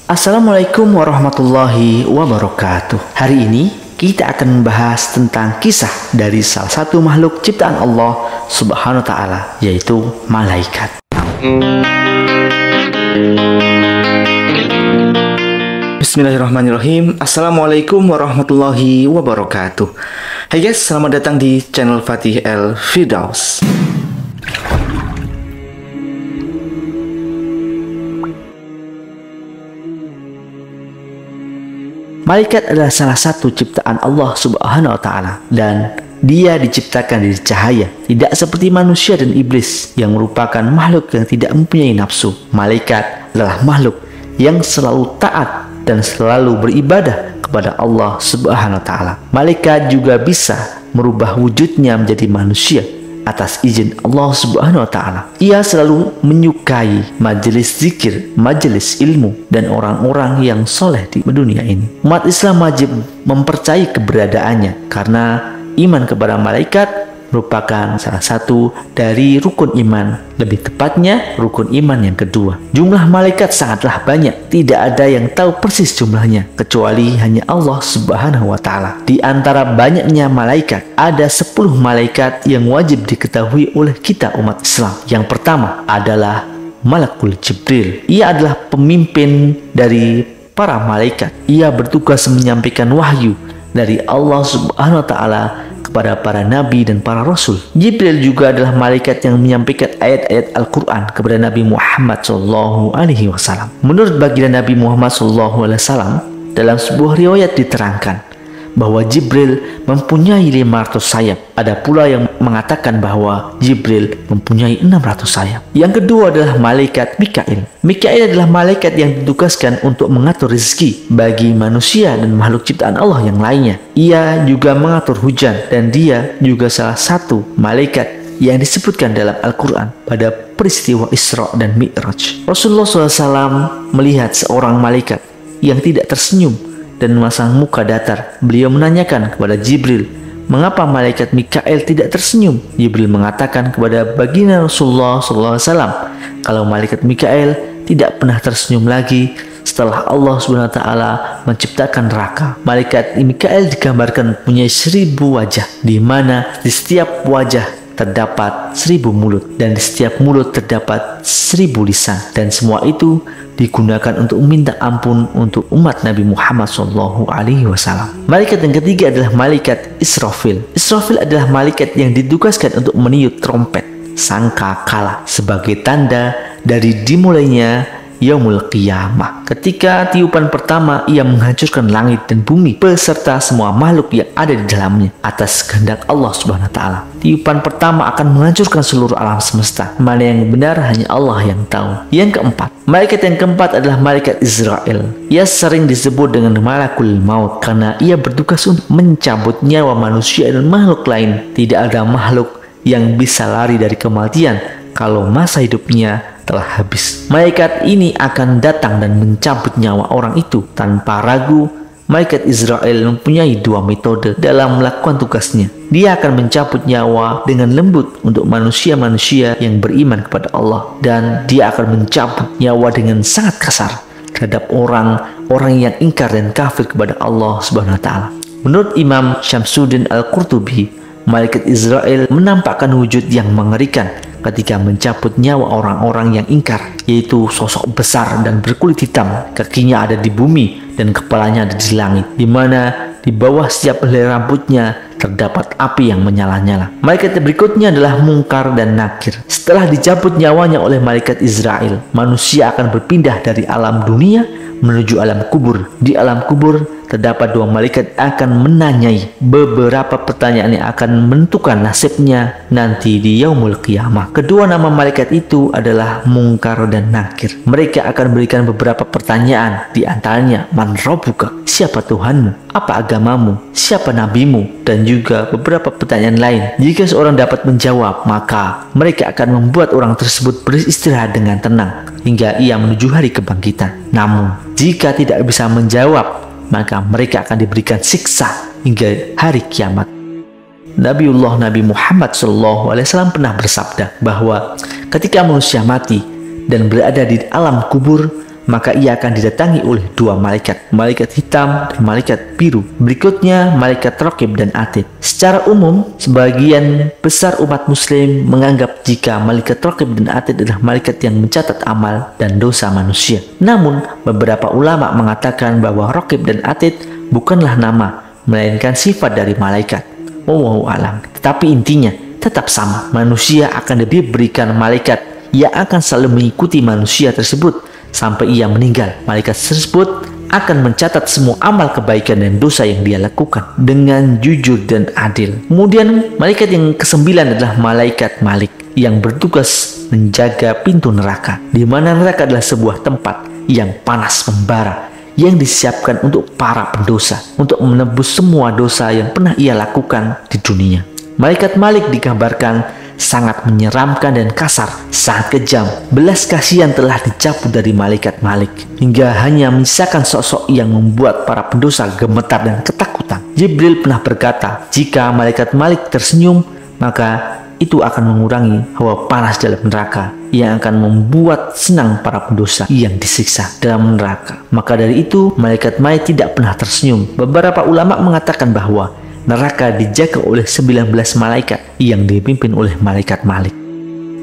Assalamualaikum warahmatullahi wabarakatuh. Hari ini kita akan membahas tentang kisah dari salah satu makhluk ciptaan Allah Subhanahu wa taala, yaitu malaikat. Bismillahirrahmanirrahim. Assalamualaikum warahmatullahi wabarakatuh. Hai guys, selamat datang di channel Fatih El Firdaus. Malaikat adalah salah satu ciptaan Allah Subhanahu wa taala dan dia diciptakan dari cahaya, tidak seperti manusia dan iblis yang merupakan makhluk yang tidak mempunyai nafsu. Malaikat adalah makhluk yang selalu taat dan selalu beribadah kepada Allah Subhanahu wa taala. Malaikat juga bisa merubah wujudnya menjadi manusia atas izin Allah Subhanahu wa taala. Ia selalu menyukai majelis zikir, majelis ilmu, dan orang-orang yang soleh di dunia ini. Umat Islam wajib mempercayai keberadaannya karena iman kepada malaikat merupakan salah satu dari rukun iman, lebih tepatnya rukun iman yang kedua. Jumlah malaikat sangatlah banyak, tidak ada yang tahu persis jumlahnya kecuali hanya Allah Subhanahu wa taala. Di antara banyaknya malaikat, ada 10 malaikat yang wajib diketahui oleh kita umat Islam. Yang pertama adalah Malakul Jibril. Ia adalah pemimpin dari para malaikat. Ia bertugas menyampaikan wahyu dari Allah Subhanahu wa taala kepada para nabi dan para rasul. Jibril juga adalah malaikat yang menyampaikan ayat-ayat Al-Quran kepada Nabi Muhammad SAW. Menurut baginda Nabi Muhammad SAW, dalam sebuah riwayat diterangkan bahwa Jibril mempunyai 500 sayap. Ada pula yang mengatakan bahwa Jibril mempunyai 600 sayap. Yang kedua adalah malaikat Mikail. Mikail adalah malaikat yang ditugaskan untuk mengatur rezeki bagi manusia dan makhluk ciptaan Allah yang lainnya. Ia juga mengatur hujan dan dia juga salah satu malaikat yang disebutkan dalam Al-Quran pada peristiwa Isra dan Mi'raj. Rasulullah SAW melihat seorang malaikat yang tidak tersenyum dan memasang muka datar. Beliau menanyakan kepada Jibril, mengapa malaikat Mikail tidak tersenyum? Jibril mengatakan kepada baginda Rasulullah SAW, kalau malaikat Mikail tidak pernah tersenyum lagi setelah Allah SWT menciptakan neraka. Malaikat Mikail digambarkan punya 1000 wajah, di mana di setiap wajah terdapat 1000 mulut dan di setiap mulut terdapat 1000 lisan, dan semua itu digunakan untuk meminta ampun untuk umat Nabi Muhammad SAW. Malaikat yang ketiga adalah malaikat Israfil. Israfil adalah malaikat yang ditugaskan untuk meniup trompet sangkakala sebagai tanda dari dimulainya Yaumul Qiyamah. Ketika tiupan pertama, ia menghancurkan langit dan bumi beserta semua makhluk yang ada di dalamnya atas kehendak Allah Subhanahu wa taala. Tiupan pertama akan menghancurkan seluruh alam semesta. Mana yang benar hanya Allah yang tahu. Yang keempat, malaikat yang keempat adalah malaikat Israel. Ia sering disebut dengan Malakul Maut karena ia bertugas untuk mencabut nyawa manusia dan makhluk lain. Tidak ada makhluk yang bisa lari dari kematian kalau masa hidupnya telah habis. Malaikat ini akan datang dan mencabut nyawa orang itu tanpa ragu. Malaikat Israel mempunyai 2 metode dalam melakukan tugasnya. Dia akan mencabut nyawa dengan lembut untuk manusia-manusia yang beriman kepada Allah, dan dia akan mencabut nyawa dengan sangat kasar terhadap orang-orang yang ingkar dan kafir kepada Allah Subhanahu wa taala. Menurut Imam Syamsuddin Al-Qurtubi, malaikat Israel menampakkan wujud yang mengerikan ketika mencabut nyawa orang-orang yang ingkar, yaitu sosok besar dan berkulit hitam. Kakinya ada di bumi dan kepalanya ada di langit, di mana di bawah setiap helai rambutnya terdapat api yang menyala-nyala. Malaikat berikutnya adalah Munkar dan Nakir. Setelah dicabut nyawanya oleh malaikat Israel, manusia akan berpindah dari alam dunia menuju alam kubur. Di alam kubur terdapat 2 malaikat akan menanyai beberapa pertanyaan yang akan menentukan nasibnya nanti di Yaumul Qiyamah. Kedua nama malaikat itu adalah Munkar dan Nakir. Mereka akan berikan beberapa pertanyaan, di antaranya Man Rabbuka, siapa Tuhanmu, apa agamamu, siapa nabimu, dan juga beberapa pertanyaan lain. Jika seorang dapat menjawab, maka mereka akan membuat orang tersebut beristirahat dengan tenang hingga ia menuju hari kebangkitan. Namun jika tidak bisa menjawab, maka mereka akan diberikan siksa hingga hari kiamat. Nabi Muhammad SAW pernah bersabda bahwa ketika manusia mati dan berada di alam kubur, maka ia akan didatangi oleh dua malaikat, malaikat hitam dan malaikat biru. Berikutnya malaikat Raqib dan Atid. Secara umum, sebagian besar umat muslim menganggap jika malaikat Raqib dan Atid adalah malaikat yang mencatat amal dan dosa manusia. Namun, beberapa ulama mengatakan bahwa Raqib dan Atid bukanlah nama, melainkan sifat dari malaikat. Wallahu a'lam. Tetapi intinya tetap sama, manusia akan diberikan malaikat yang akan selalu mengikuti manusia tersebut sampai ia meninggal. Malaikat tersebut akan mencatat semua amal kebaikan dan dosa yang dia lakukan dengan jujur dan adil. Kemudian malaikat yang kesembilan adalah malaikat Malik yang bertugas menjaga pintu neraka, di mana neraka adalah sebuah tempat yang panas membara yang disiapkan untuk para pendosa untuk menebus semua dosa yang pernah ia lakukan di dunia. Malaikat Malik digambarkan sangat menyeramkan dan kasar, sangat kejam. Belas kasihan telah dicabut dari malaikat Malik hingga hanya menyisakan sosok yang membuat para pendosa gemetar dan ketakutan. Jibril pernah berkata, jika malaikat Malik tersenyum, maka itu akan mengurangi hawa panas dalam neraka yang akan membuat senang para pendosa yang disiksa dalam neraka. Maka dari itu, malaikat Malik tidak pernah tersenyum. Beberapa ulama mengatakan bahwa neraka dijaga oleh 19 malaikat yang dipimpin oleh malaikat Malik.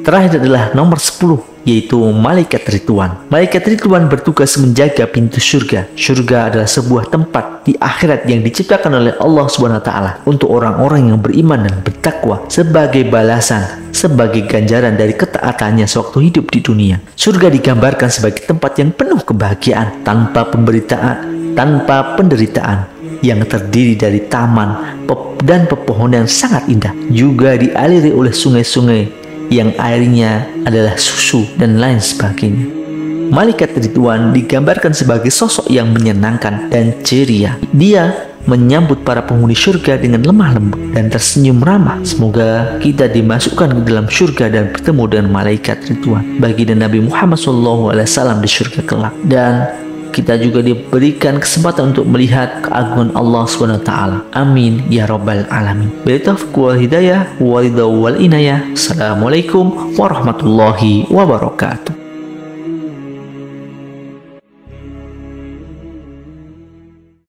Terakhir adalah nomor 10, yaitu malaikat Ridwan. Malaikat Ridwan bertugas menjaga pintu surga. Surga adalah sebuah tempat di akhirat yang diciptakan oleh Allah SWT untuk orang-orang yang beriman dan bertakwa sebagai balasan, sebagai ganjaran dari ketaatannya sewaktu hidup di dunia. Surga digambarkan sebagai tempat yang penuh kebahagiaan, tanpa penderitaan, yang terdiri dari taman dan pepohonan yang sangat indah, juga dialiri oleh sungai-sungai yang airnya adalah susu dan lain sebagainya. Malaikat Ridwan digambarkan sebagai sosok yang menyenangkan dan ceria. Dia menyambut para penghuni surga dengan lemah lembut dan tersenyum ramah. Semoga kita dimasukkan ke dalam surga dan bertemu dengan malaikat Ridwan, baginda Nabi Muhammad SAW di surga kelak. Dan kita juga diberikan kesempatan untuk melihat keagungan Allah SWT. Amin ya rabbal alamin. Billahi wal hidayah wal inayah. Assalamualaikum warahmatullahi wabarakatuh.